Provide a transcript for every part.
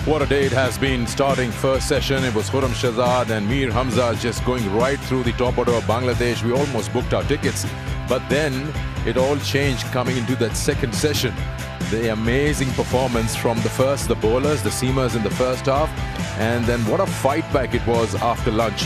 What a day it has been. Starting first session, it was Khurram Shahzad and Mir Hamza just going right through the top order of Bangladesh. We almost booked our tickets, but then it all changed coming into that second session. The amazing performance from the bowlers, the seamers in the first half, and then what a fight back it was after lunch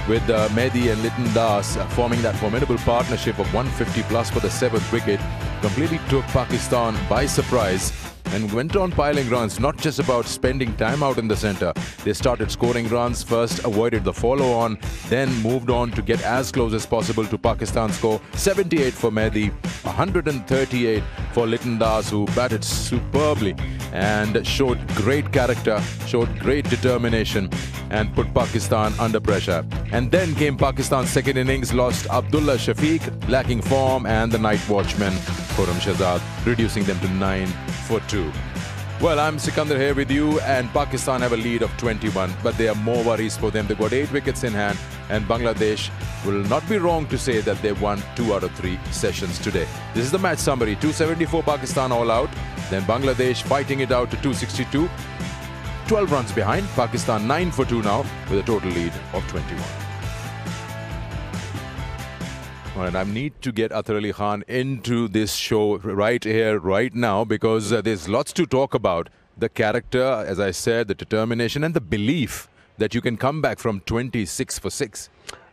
with Mehdi and Liton Das forming that formidable partnership of 150 plus for the 7th wicket. Completely took Pakistan by surprise and went on piling runs, not just about spending time out in the centre. They started scoring runs, first avoided the follow-on, then moved on to get as close as possible to Pakistan's score. 78 for Mehdi, 138 for Liton Das, who batted superbly and showed great character, showed great determination and put Pakistan under pressure. And then came Pakistan's second innings, lost Abdullah Shafiq, lacking form, and the night watchman, Khurram Shahzad, reducing them to 9 for 2. Well, I'm Sikandar here with you, and Pakistan have a lead of 21, but there are more worries for them. They've got 8 wickets in hand, and Bangladesh will not be wrong to say that they won 2 out of 3 sessions today. This is the match summary. 274 Pakistan all out, then Bangladesh fighting it out to 262. 12 runs behind, Pakistan 9 for 2 now with a total lead of 21. All right, I need to get Athar Ali Khan into this show right here, right now, because there's lots to talk about. The character, as I said, the determination and the belief that you can come back from 26 for 6.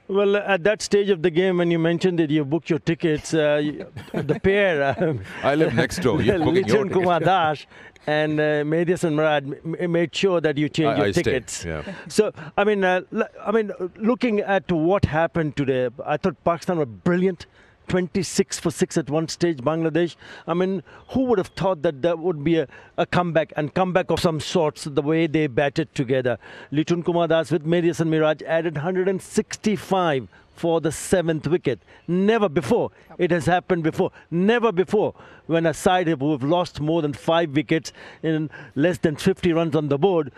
Well, at that stage of the game, when you mentioned that you booked your tickets, the pair... I live next door. You're booking your tickets. Kumar Das and Mehdi and Murad made sure that you changed your tickets. Stayed, yeah. So, I mean, looking at what happened today, I thought Pakistan were brilliant. 26 for 6 at one stage, Bangladesh. I mean, who would have thought that that would be a comeback of some sorts, the way they batted together. Liton Kumar Das with Mehdi and Miraj added 165 for the 7th wicket. Never before. It has happened before. Never before when a side who have lost more than 5 wickets in less than 50 runs on the board,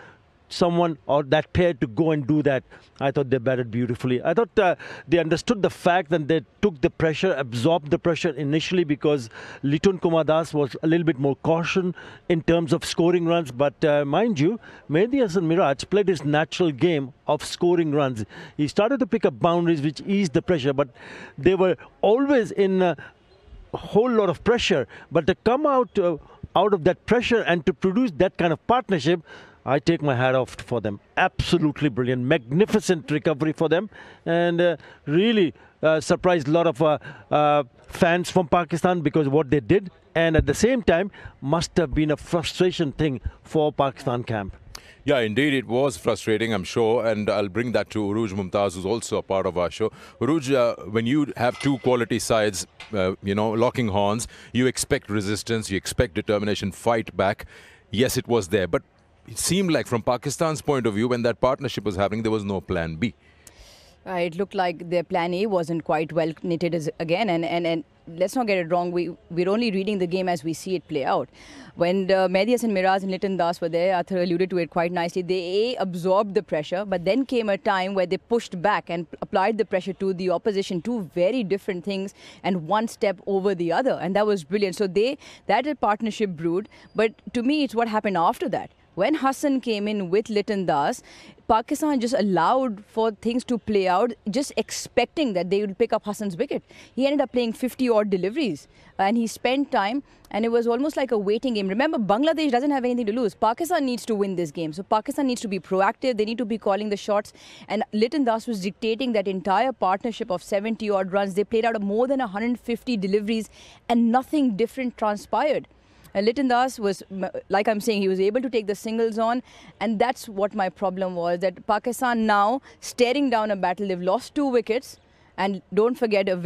someone or that pair to go and do that. I thought they batted beautifully. I thought they understood the fact that they took the pressure, absorbed the pressure initially, because Liton Kumar Das was a little bit more caution in terms of scoring runs. But mind you, Mehdi Hasan Miraj played his natural game of scoring runs. He started to pick up boundaries which eased the pressure, but they were always in a whole lot of pressure. But to come out of that pressure and to produce that kind of partnership, I take my hat off for them. Absolutely brilliant. Magnificent recovery for them. And really surprised a lot of fans from Pakistan because of what they did. And at the same time, must have been a frustration thing for Pakistan camp. Yeah, indeed, it was frustrating, I'm sure. And I'll bring that to Uruj Mumtaz, who's also a part of our show. Uruj, when you have 2 quality sides, locking horns, you expect resistance, you expect determination, fight back. Yes, it was there. But it seemed like from Pakistan's point of view, when that partnership was happening, there was no plan B. It looked like their plan A wasn't quite well knitted again. And let's not get it wrong, we're only reading the game as we see it play out. When Mehdi and Miraj and Liton Das were there, Athar alluded to it quite nicely. They absorbed the pressure, but then came a time where they pushed back and applied the pressure to the opposition. 2 very different things and one step over the other. And that was brilliant. So that partnership brewed. But to me, it's what happened after that. When Hassan came in with Liton Das, Pakistan just allowed for things to play out, just expecting that they would pick up Hassan's wicket. He ended up playing 50-odd deliveries, and he spent time, and it was almost like a waiting game. Remember, Bangladesh doesn't have anything to lose. Pakistan needs to win this game. So Pakistan needs to be proactive. They need to be calling the shots. And Liton Das was dictating that entire partnership of 70-odd runs. They played out more than 150 deliveries, and nothing different transpired. Liton Das was, like I'm saying, he was able to take the singles on, and that's what my problem was, that Pakistan now staring down a battle. They've lost 2 wickets, and don't forget, a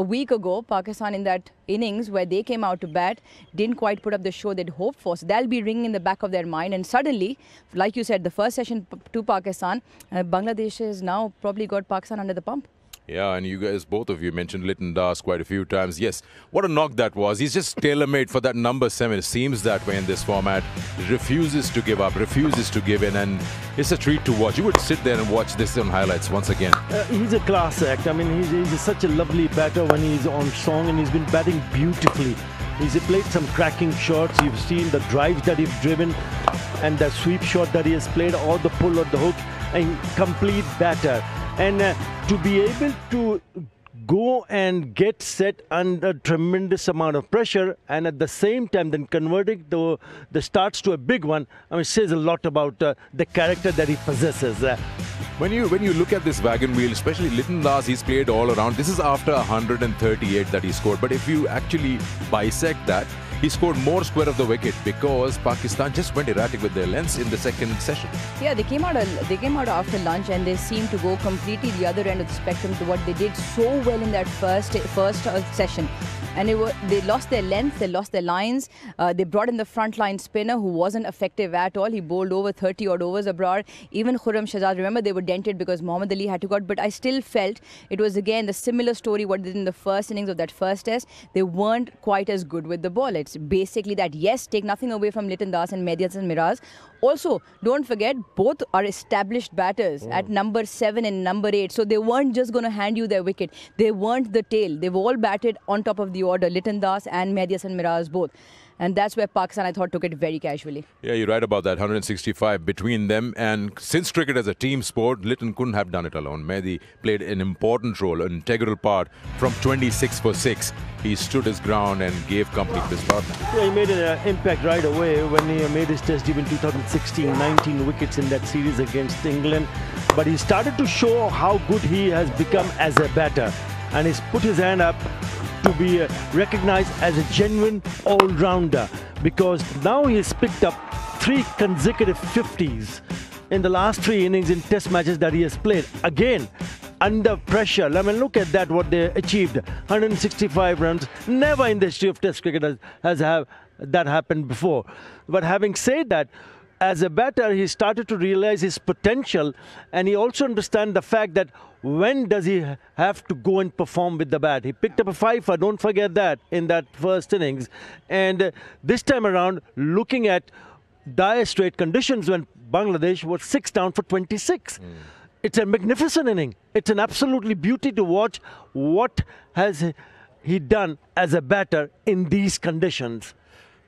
week ago, Pakistan in that innings where they came out to bat didn't quite put up the show they'd hoped for. So that'll be ringing in the back of their mind, and suddenly, like you said, the first session to Pakistan, Bangladesh has now probably got Pakistan under the pump. Yeah, and you guys, both of you mentioned Liton Das quite a few times. Yes, what a knock that was. He's just tailor-made for that number 7. It seems that way in this format. Refuses to give up, refuses to give in, and it's a treat to watch. You would sit there and watch this on highlights once again. He's a class act. I mean, he's such a lovely batter when he's on song, and he's been batting beautifully. He's played some cracking shots. You've seen the drives that he's driven and the sweep shot that he has played, or the pull or the hook, and complete batter. And to be able to go and get set under tremendous amount of pressure, and at the same time then converting the starts to a big one, I mean, says a lot about the character that he possesses. When you look at this wagon wheel, especially Liton Das, he's played all around. This is after 138 that he scored. But if you actually bisect that, he scored more square of the wicket because Pakistan just went erratic with their lengths in the second session. Yeah, they came out after lunch and they seemed to go completely the other end of the spectrum to what they did so well in that first session. And they lost their length, they lost their lines. They brought in the front-line spinner who wasn't effective at all. He bowled over 30-odd overs abroad. Even Khurram Shahzad, remember, they were dented because Mohammad Ali had to go out. But I still felt it was, again, the similar story what they did in the first innings of that first test. They weren't quite as good with the ball. It's basically that, yes, take nothing away from Liton Das and Mehdi Hasan Miraz. Also, don't forget, both are established batters at number 7 and number 8. So they weren't just going to hand you their wicket. They weren't the tail. They've all batted on top of the order, Liton Das and Mehdi Hasan Miraz both. And that's where Pakistan, I thought, took it very casually. Yeah, you're right about that. 165 between them. And since cricket is a team sport, Liton couldn't have done it alone. Mehdi played an important role, an integral part from 26 for 6. He stood his ground and gave company to his partner. Yeah, he made an impact right away when he made his test debut in 2016, 19 wickets in that series against England. But he started to show how good he has become as a batter. And he's put his hand up to be recognized as a genuine all-rounder, because now he has picked up 3 consecutive 50s in the last 3 innings in test matches that he has played. Again, under pressure. I mean, look at that, what they achieved. 165 runs. Never in the history of test cricket has that happened before. But having said that, as a batter, he started to realize his potential, and he also understands the fact that when does he have to go and perform with the bat. He picked up a 5-er, don't forget that, in that first innings. And this time around, looking at dire straight conditions when Bangladesh was 6 down for 26. It's a magnificent inning. It's an absolutely beauty to watch. What has he done as a batter in these conditions?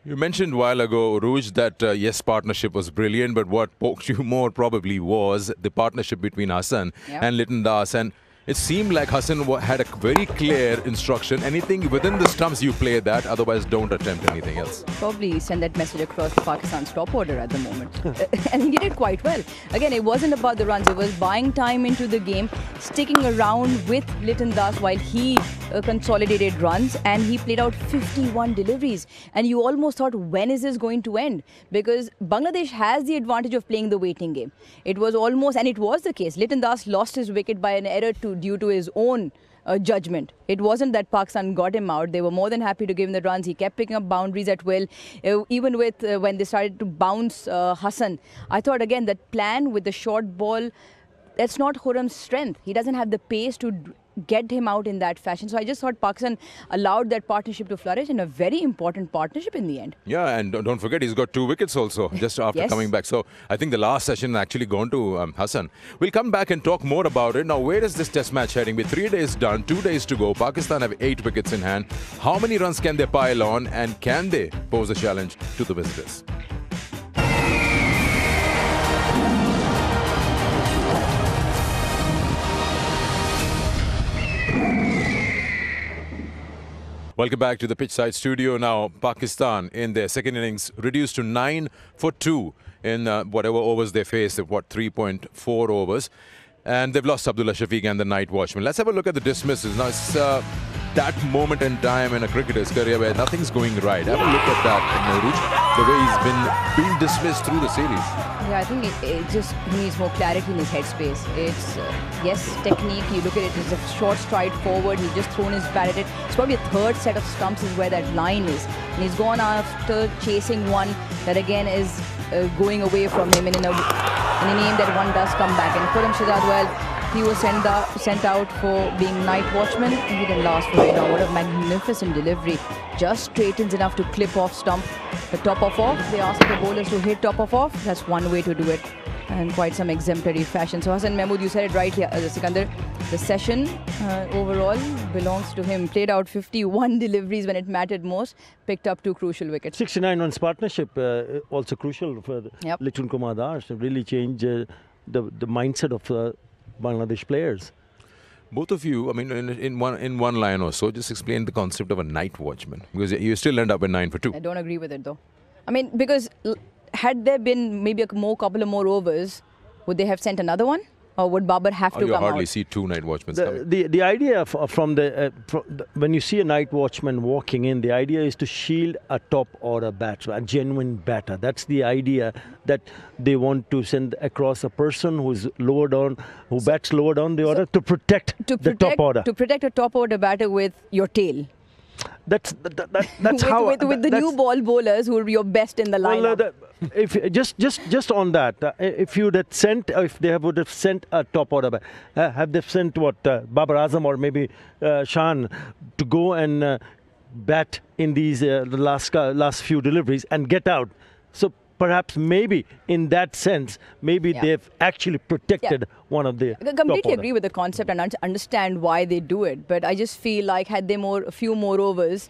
You mentioned a while ago, Rouge, that yes, partnership was brilliant, but what poked you more probably was the partnership between Hassan and Liton Das. And it seemed like Hassan had a very clear instruction. Anything within the stumps, you play that. Otherwise, don't attempt anything else. Probably send that message across to Pakistan's top order at the moment. And he did it quite well. Again, it wasn't about the runs. It was buying time into the game, sticking around with Liton Das while he consolidated runs. And he played out 51 deliveries. And you almost thought, when is this going to end? Because Bangladesh has the advantage of playing the waiting game. It was almost, and it was the case. Liton Das lost his wicket by an error due to his own judgment. It wasn't that Pakistan got him out. They were more than happy to give him the runs. He kept picking up boundaries at will. Even with when they started to bounce Hassan, I thought again that plan with the short ball, that's not Khurram's strength. He doesn't have the pace to get him out in that fashion. So I just thought Pakistan allowed that partnership to flourish, in a very important partnership in the end. Yeah, and don't forget, he's got 2 wickets also just after coming back. So I think the last session actually gone to Hassan. We'll come back and talk more about it. Now, where is this test match heading? With 3 days done, 2 days to go, Pakistan have 8 wickets in hand. How many runs can they pile on, and can they pose a challenge to the visitors? Welcome back to the pitchside studio. Now, Pakistan in their second innings reduced to 9 for 2 in whatever overs they faced, 3.4 overs. And they've lost Abdullah Shafiq and the night watchman. Let's have a look at the dismisses. Now, it's that moment in time in a cricketer's career where nothing's going right. Have a look at that, Rouge, the way he's been being dismissed through the series. Yeah, I think it just needs more clarity in his headspace. It's, yes, technique. You look at it, it's a short stride forward. He's just thrown his bat at it. It's probably a third set of stumps is where that line is. And he's gone after chasing one that again is going away from him in an aim that one does come back. And Khurram Shahzad, well, he was sent out for being night watchman. He didn't last for very long. What a magnificent delivery. Just straightens enough to clip off stump. The top off. They ask the bowlers to hit top off. That's one way to do it. And quite some exemplary fashion. So Hassan Mahmood, you said it right here, Sikandar. the session overall belongs to him. Played out 51 deliveries when it mattered most. Picked up 2 crucial wickets. 69 runs partnership, also crucial for Litun Kumar Das to really change the mindset of Bangladesh players. Both of you, I mean, in one line or so, just explain the concept of a night watchman, because you still end up with 9 for 2. I don't agree with it though. I mean, because had there been maybe a couple of more overs, would they have sent another one? Or would Babar have to come out? You hardly see 2 night watchmen coming. The idea from when you see a night watchman walking in, the idea is to shield a top order batsman, a genuine batter. That's the idea that they want to send across a person who's lower down, who bats lower down the order to protect the top order. To protect a top order batter with your tail. That's how with the new ball bowlers who are your best in the lineup. Well, if just on that, if you had sent, if they would have sent a top order, have they sent what Babar Azam or maybe Shan to go and bat in these last few deliveries and get out? So perhaps maybe in that sense, maybe they've actually protected one of the. I completely agree with the concept and understand why they do it, but I just feel like had they a few more overs,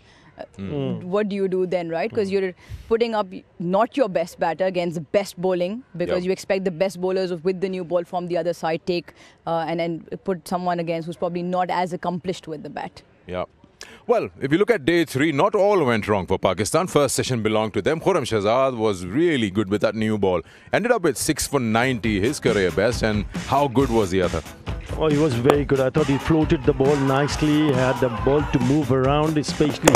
what do you do then, right? Because you're putting up not your best batter against the best bowling, because you expect the best bowlers with the new ball from the other side take and then put someone against who's probably not as accomplished with the bat. Yeah. Well, if you look at day 3, not all went wrong for Pakistan. First session belonged to them. Khurram Shahzad was really good with that new ball. Ended up with 6 for 90, his career best. And how good was the other? Oh, he was very good. I thought he floated the ball nicely. He had the ball to move around, especially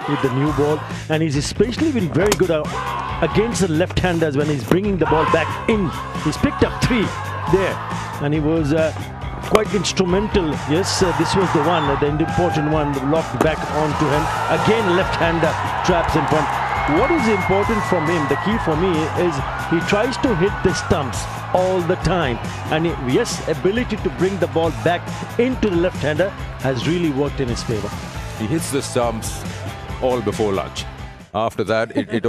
with the new ball. And he's especially been very good against the left-handers when he's bringing the ball back in. He's picked up 3 there. And he was quite instrumental. Yes, this was the one, the important one, locked back onto him. Again, left-hander traps in front. What is important from him, the key for me, is he tries to hit the stumps all the time. And yes, ability to bring the ball back into the left-hander has really worked in his favor. He hits the stumps all before lunch. After that, it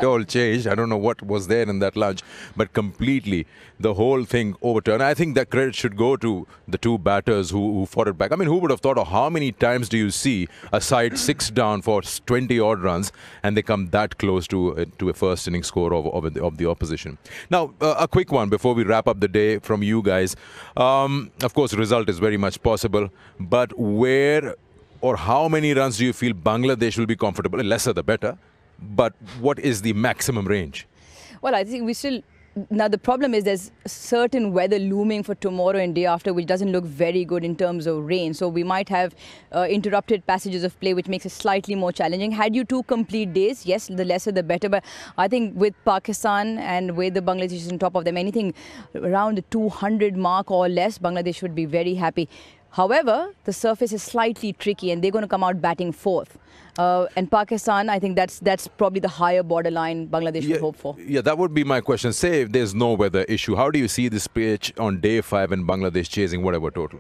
all changed. I don't know what was there in that lunch, but completely the whole thing overturned. I think that credit should go to the 2 batters who fought it back. I mean, who would have thought of how many times do you see a side 6 down for 20-odd runs and they come that close to a first inning score of the opposition? Now, a quick one before we wrap up the day from you guys. Of course, result is very much possible, but where or how many runs do you feel Bangladesh will be comfortable? Lesser the better. But what is the maximum range? Well, I think we still... Now, the problem is there's certain weather looming for tomorrow and day after, which doesn't look very good in terms of rain. So we might have interrupted passages of play, which makes it slightly more challenging. Had you 2 complete days, yes, the lesser the better. But I think with Pakistan and with the Bangladesh on top of them, anything around the 200 mark or less, Bangladesh would be very happy. However, the surface is slightly tricky and they're going to come out batting 4th. And Pakistan, I think that's probably the higher borderline Bangladesh would hope for. Yeah, that would be my question. Say if there's no weather issue, how do you see this pitch on day 5 and Bangladesh chasing whatever total?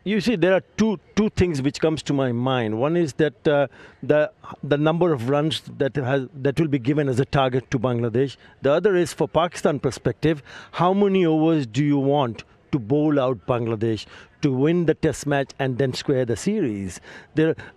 You see, there are two things which comes to my mind. One is that the number of runs that will be given as a target to Bangladesh. The other is, for Pakistan perspective, how many overs do you want to bowl out Bangladesh to win the test match and then square the series?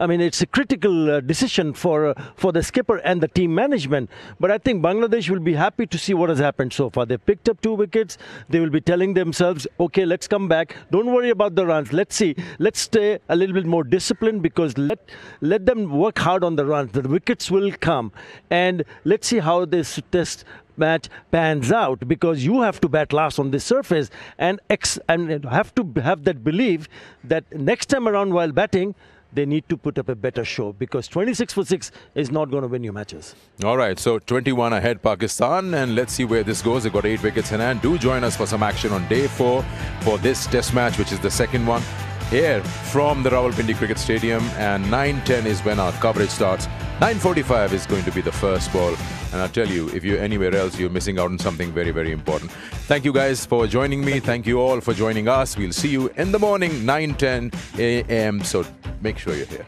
I mean, it's a critical decision for the skipper and the team management. But I think Bangladesh will be happy to see what has happened so far. They picked up 2 wickets. They will be telling themselves, okay, let's come back. Don't worry about the runs. Let's see. Let's stay a little bit more disciplined, because let them work hard on the runs. The wickets will come. And let's see how this test match pans out, because you have to bat last on this surface and have to have that belief that next time around while batting, they need to put up a better show, because 26 for 6 is not going to win you matches. All right, so 21 ahead Pakistan, and let's see where this goes. They've got 8 wickets in hand. Do join us for some action on day 4 for this test match, which is the second one, here from the Rawalpindi Cricket Stadium, and 9:10 is when our coverage starts. 9:45 is going to be the first ball. And I'll tell you, if you're anywhere else, you're missing out on something very, very important. Thank you guys for joining me. Thank you all for joining us. We'll see you in the morning, 9:10 a.m. So make sure you're here.